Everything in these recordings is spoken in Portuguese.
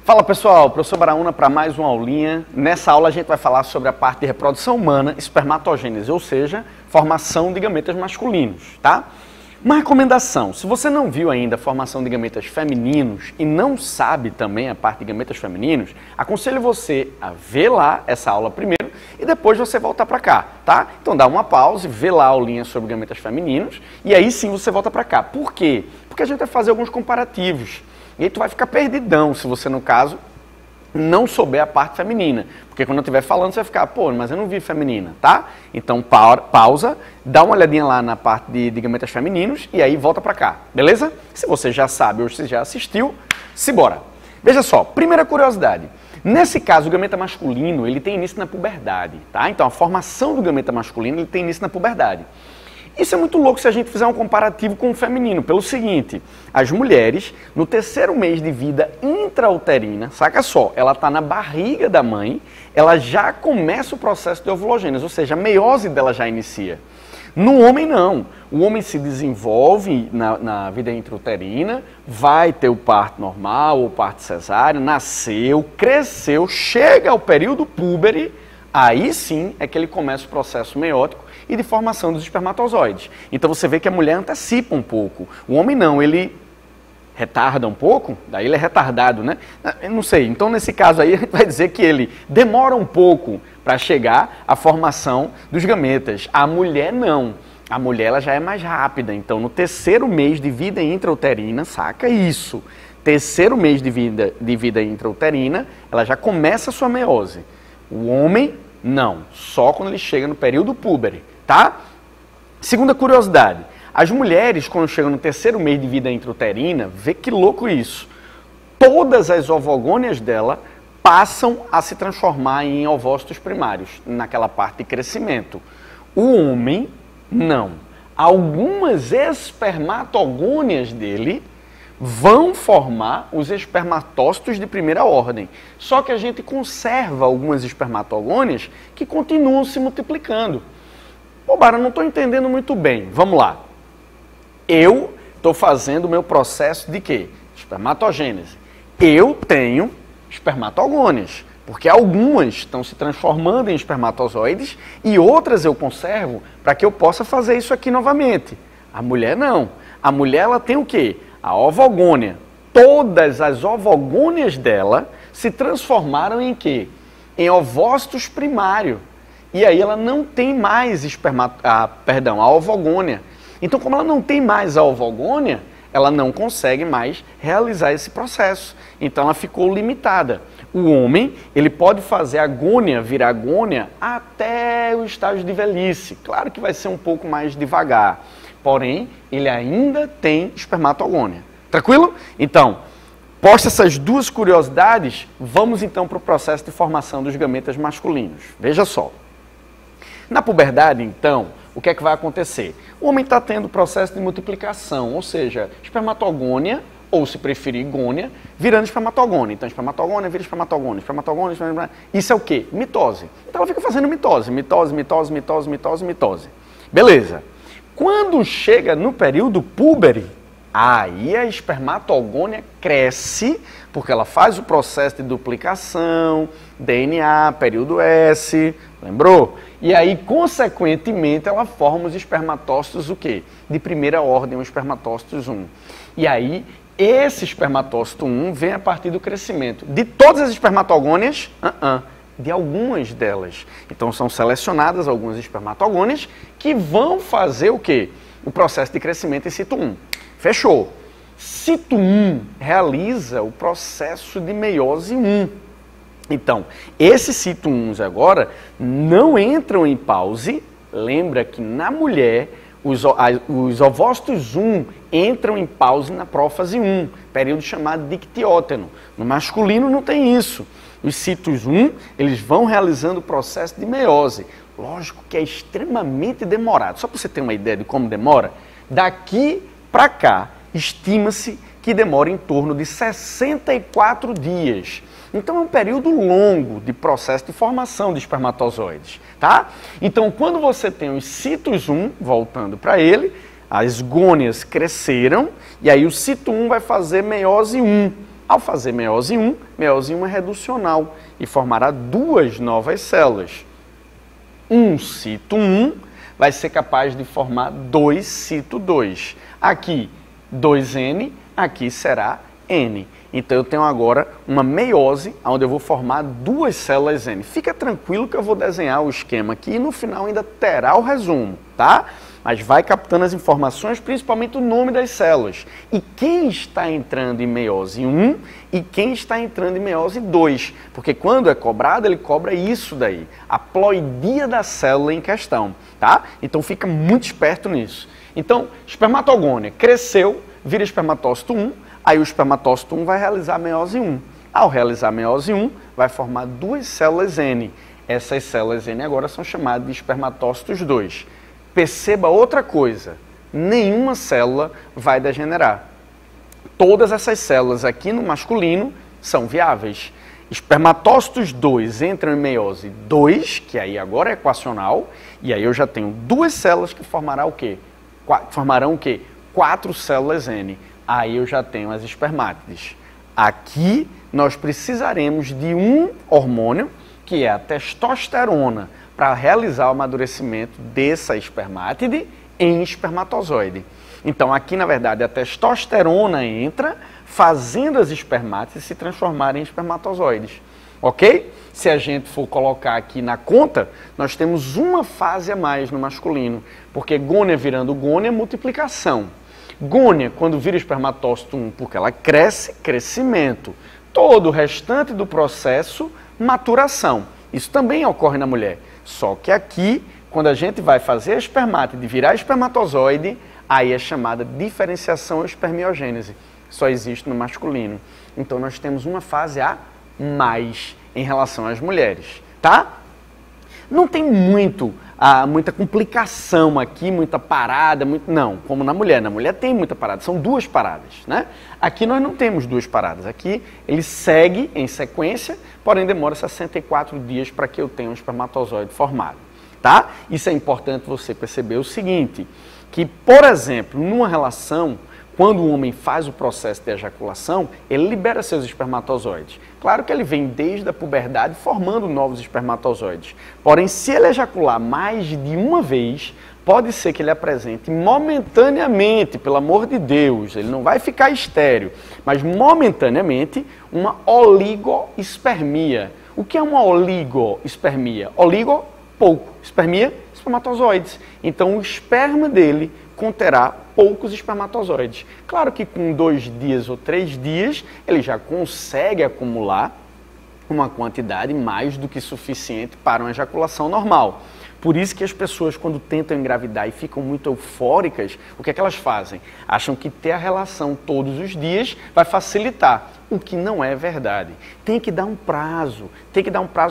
Fala pessoal, professor Baraúna para mais uma aulinha. Nessa aula a gente vai falar sobre a parte de reprodução humana, espermatogênese, ou seja, formação de gametas masculinos, tá? Uma recomendação, se você não viu ainda a formação de gametas femininos e não sabe também a parte de gametas femininos, aconselho você a ver lá essa aula primeiro e depois você voltar para cá, tá? Então dá uma pausa, vê lá a aulinha sobre gametas femininos e aí sim você volta para cá. Por quê? Porque a gente vai fazer alguns comparativos. E aí tu vai ficar perdidão se você, no caso, não souber a parte feminina. Porque quando eu estiver falando, você vai ficar, pô, mas eu não vi feminina, tá? Então pausa, dá uma olhadinha lá na parte de gametas femininos e aí volta pra cá, beleza? Se você já sabe ou se já assistiu, simbora. Veja só, primeira curiosidade. Nesse caso, o gameta masculino, ele tem início na puberdade, tá? Então a formação do gameta masculino, ele tem início na puberdade. Isso é muito louco se a gente fizer um comparativo com o feminino, pelo seguinte, as mulheres, no terceiro mês de vida intrauterina, saca só, ela está na barriga da mãe, ela já começa o processo de ovulogênese, ou seja, a meiose dela já inicia. No homem não, o homem se desenvolve na vida intrauterina, vai ter o parto normal ou parto cesáreo, nasceu, cresceu, chega ao período púbere, aí sim é que ele começa o processo meiótico e de formação dos espermatozoides. Então você vê que a mulher antecipa um pouco. O homem não, ele retarda um pouco, daí ele é retardado, né? Eu não sei, então nesse caso aí a gente vai dizer que ele demora um pouco para chegar à formação dos gametas. A mulher não. A mulher ela já é mais rápida, então no terceiro mês de vida intrauterina, saca isso, terceiro mês de vida intrauterina, ela já começa a sua meiose. O homem, não, só quando ele chega no período púbere, tá? Segunda curiosidade, as mulheres, quando chegam no terceiro mês de vida intrauterina, vê que louco isso, todas as ovogônias dela passam a se transformar em ovócitos primários, naquela parte de crescimento. O homem, não. Algumas espermatogônias dele vão formar os espermatócitos de primeira ordem. Só que a gente conserva algumas espermatogônias que continuam se multiplicando. Pô, Bara, não estou entendendo muito bem. Vamos lá. Eu estou fazendo o meu processo de quê? Espermatogênese. Eu tenho espermatogônias, porque algumas estão se transformando em espermatozoides e outras eu conservo para que eu possa fazer isso aqui novamente. A mulher não. A mulher ela tem o quê? A ovogônia. Todas as ovogônias dela se transformaram em quê? Em ovócitos primário. E aí ela não tem mais a ovogônia. Então, como ela não tem mais a ovogônia, ela não consegue mais realizar esse processo. Então ela ficou limitada. O homem, ele pode fazer a gônia virar gônia até o estágio de velhice. Claro que vai ser um pouco mais devagar. Porém, ele ainda tem espermatogônia. Tranquilo? Então, posta essas duas curiosidades, vamos então para o processo de formação dos gametas masculinos. Veja só. Na puberdade, então, o que é que vai acontecer? O homem está tendo o processo de multiplicação, ou seja, espermatogônia, ou se preferir gônia, virando espermatogônia. Então, espermatogônia vira espermatogônia, espermatogônia, espermatogônia. Isso é o quê? Mitose. Então, ela fica fazendo mitose, mitose, mitose, mitose, mitose, mitose. Beleza. Quando chega no período púbere, aí a espermatogônia cresce, porque ela faz o processo de duplicação, DNA, período S, lembrou? E aí, consequentemente, ela forma os espermatócitos o quê? De primeira ordem, os espermatócitos 1. E aí, esse espermatócito 1 vem a partir do crescimento. De todas as espermatogônias, de algumas delas. Então são selecionadas algumas espermatogônias que vão fazer o quê? O processo de crescimento em cito 1. Fechou. Cito 1 realiza o processo de meiose 1. Então, esses cito 1 agora não entram em pause. Lembra que na mulher os ovócitos 1 entram em pause na prófase 1, período chamado dictióteno. No masculino não tem isso. Os citos 1, eles vão realizando o processo de meiose. Lógico que é extremamente demorado. Só para você ter uma ideia de como demora, daqui para cá, estima-se que demora em torno de 64 dias. Então é um período longo de processo de formação de espermatozoides, tá? Então quando você tem os citos 1, voltando para ele, as gônias cresceram e aí o cito 1 vai fazer meiose 1. Ao fazer meiose 1 é reducional e formará duas novas células. Um cito 1 vai ser capaz de formar 2 cito 2. Aqui 2N, aqui será N. Então eu tenho agora uma meiose, onde eu vou formar duas células N. Fica tranquilo que eu vou desenhar o esquema aqui e no final ainda terá o resumo, tá? Mas vai captando as informações, principalmente o nome das células. E quem está entrando em meiose 1 e quem está entrando em meiose 2. Porque quando é cobrado, ele cobra isso daí, a ploidia da célula em questão, tá? Então fica muito esperto nisso. Então, espermatogônia cresceu, vira espermatócito 1, aí o espermatócito 1 vai realizar meiose 1. Ao realizar meiose 1, vai formar duas células N. Essas células N agora são chamadas de espermatócitos 2. Perceba outra coisa, nenhuma célula vai degenerar. Todas essas células aqui no masculino são viáveis. Espermatócitos 2 entram em meiose 2, que aí agora é equacional, e aí eu já tenho duas células que formarão o quê? Formarão o quê? 4 células N. Aí eu já tenho as espermátides. Aqui nós precisaremos de um hormônio, que é a testosterona, para realizar o amadurecimento dessa espermátide em espermatozoide. Então aqui, na verdade, a testosterona entra, fazendo as espermátides se transformarem em espermatozoides. Ok? Se a gente for colocar aqui na conta, nós temos uma fase a mais no masculino, porque gônia virando gônia é multiplicação. Gônia, quando vira espermatócito 1, porque ela cresce, crescimento. Todo o restante do processo, maturação. Isso também ocorre na mulher. Só que aqui, quando a gente vai fazer a espermátide virar espermatozoide, aí é chamada diferenciação ou espermiogênese. Só existe no masculino. Então nós temos uma fase a mais em relação às mulheres, tá? Não tem muita complicação aqui, muita parada, não, como na mulher. Na mulher tem muita parada, são duas paradas, né? Aqui nós não temos duas paradas, aqui ele segue em sequência, porém demora 64 dias para que eu tenha um espermatozoide formado, tá? Isso é importante você perceber o seguinte, que, por exemplo, numa relação, quando o homem faz o processo de ejaculação, ele libera seus espermatozoides. Claro que ele vem desde a puberdade formando novos espermatozoides. Porém, se ele ejacular mais de uma vez, pode ser que ele apresente momentaneamente, pelo amor de Deus, ele não vai ficar estéril, mas momentaneamente uma oligoespermia. O que é uma oligoespermia? Oligo, pouco. Espermia, espermatozoides. Então, o esperma dele conterá poucos espermatozoides. Claro que com 2 dias ou 3 dias, ele já consegue acumular uma quantidade mais do que suficiente para uma ejaculação normal. Por isso que as pessoas, quando tentam engravidar e ficam muito eufóricas, o que é que elas fazem? Acham que ter a relação todos os dias vai facilitar, o que não é verdade. Tem que dar um prazo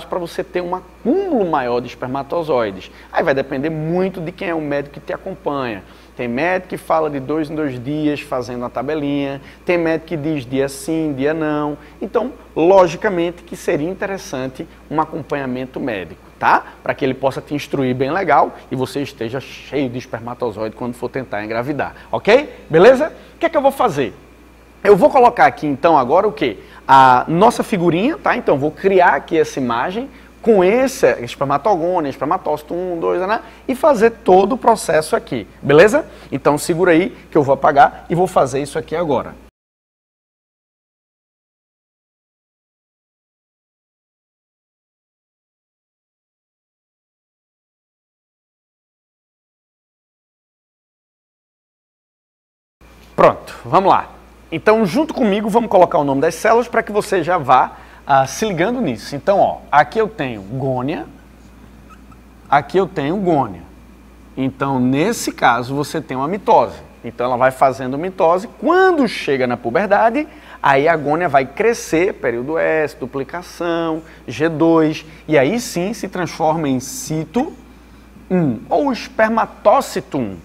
para você ter um acúmulo maior de espermatozoides. Aí vai depender muito de quem é o médico que te acompanha. Tem médico que fala de 2 em 2 dias fazendo uma tabelinha, tem médico que diz dia sim, dia não. Então, logicamente que seria interessante um acompanhamento médico, tá? Para que ele possa te instruir bem legal e você esteja cheio de espermatozoide quando for tentar engravidar, ok? Beleza? O que é que eu vou fazer? Eu vou colocar aqui então agora o quê? A nossa figurinha, tá? Então vou criar aqui essa imagem com esse espermatogônia, espermatócito 1, 2, né? E fazer todo o processo aqui, beleza? Então segura aí que eu vou apagar e vou fazer isso aqui agora. Pronto, vamos lá. Então, junto comigo, vamos colocar o nome das células para que você já vá se ligando nisso. Então, ó, aqui eu tenho gônia, aqui eu tenho gônia. Então, nesse caso, você tem uma mitose. Então, ela vai fazendo mitose. Quando chega na puberdade, aí a gônia vai crescer, período S, duplicação, G2, e aí sim se transforma em cito 1, ou espermatócito 1.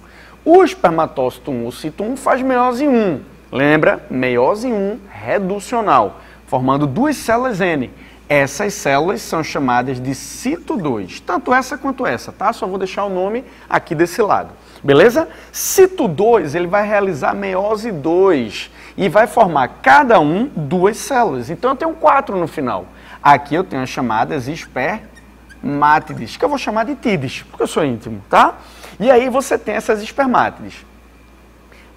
O espermatócito 1, o cito 1, faz meiose 1. Lembra? Meiose 1 reducional, formando duas células N. Essas células são chamadas de cito 2, tanto essa quanto essa, tá? Só vou deixar o nome aqui desse lado. Beleza? Cito 2, ele vai realizar meiose 2 e vai formar cada um 2 células. Então eu tenho 4 no final. Aqui eu tenho as chamadas espermátides, que eu vou chamar de tides, porque eu sou íntimo, tá? E aí você tem essas espermátides.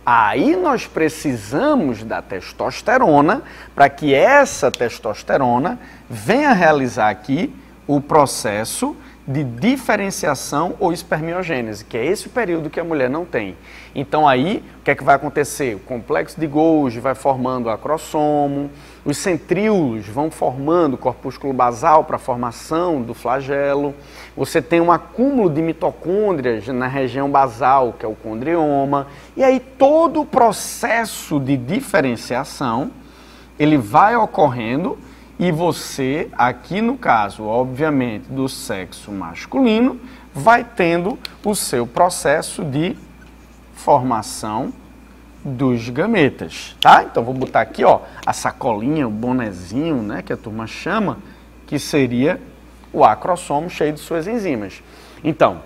Aí nós precisamos da testosterona para que essa testosterona venha realizar aqui o processo de diferenciação ou espermiogênese, que é esse período que a mulher não tem. Então aí, o que é que vai acontecer? O complexo de Golgi vai formando o acrossomo, os centríolos vão formando o corpúsculo basal para a formação do flagelo, você tem um acúmulo de mitocôndrias na região basal, que é o condrioma, e aí todo o processo de diferenciação, ele vai ocorrendo. E você, aqui no caso, obviamente, do sexo masculino, vai tendo o seu processo de formação dos gametas, tá? Então, vou botar aqui, ó, a sacolinha, o bonezinho, né, que a turma chama, que seria o acrossomo cheio de suas enzimas. Então,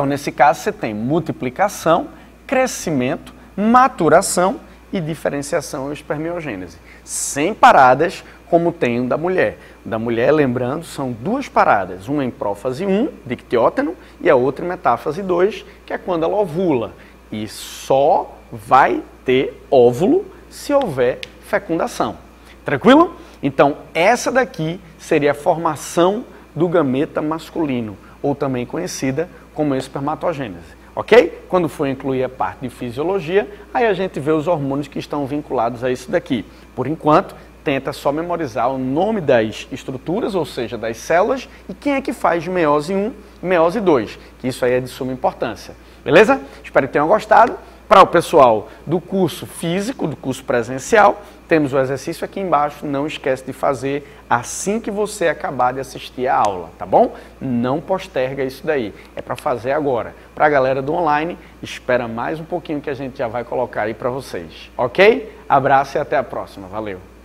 nesse caso, você tem multiplicação, crescimento, maturação e diferenciação ou espermiogênese. Sem paradas, como tem o da mulher. O da mulher, lembrando, são 2 paradas, uma em prófase 1, dictióteno, e a outra em metáfase 2, que é quando ela ovula. E só vai ter óvulo se houver fecundação. Tranquilo? Então, essa daqui seria a formação do gameta masculino, ou também conhecida como espermatogênese. Ok? Quando for incluir a parte de fisiologia, aí a gente vê os hormônios que estão vinculados a isso daqui. Por enquanto, tenta só memorizar o nome das estruturas, ou seja, das células, e quem é que faz meiose 1 e meiose 2, que isso aí é de suma importância. Beleza? Espero que tenham gostado. Para o pessoal do curso físico, do curso presencial, temos o exercício aqui embaixo, não esquece de fazer assim que você acabar de assistir a aula, tá bom? Não posterga isso daí, é para fazer agora. Para a galera do online, espera mais um pouquinho que a gente já vai colocar aí para vocês, ok? Abraço e até a próxima, valeu!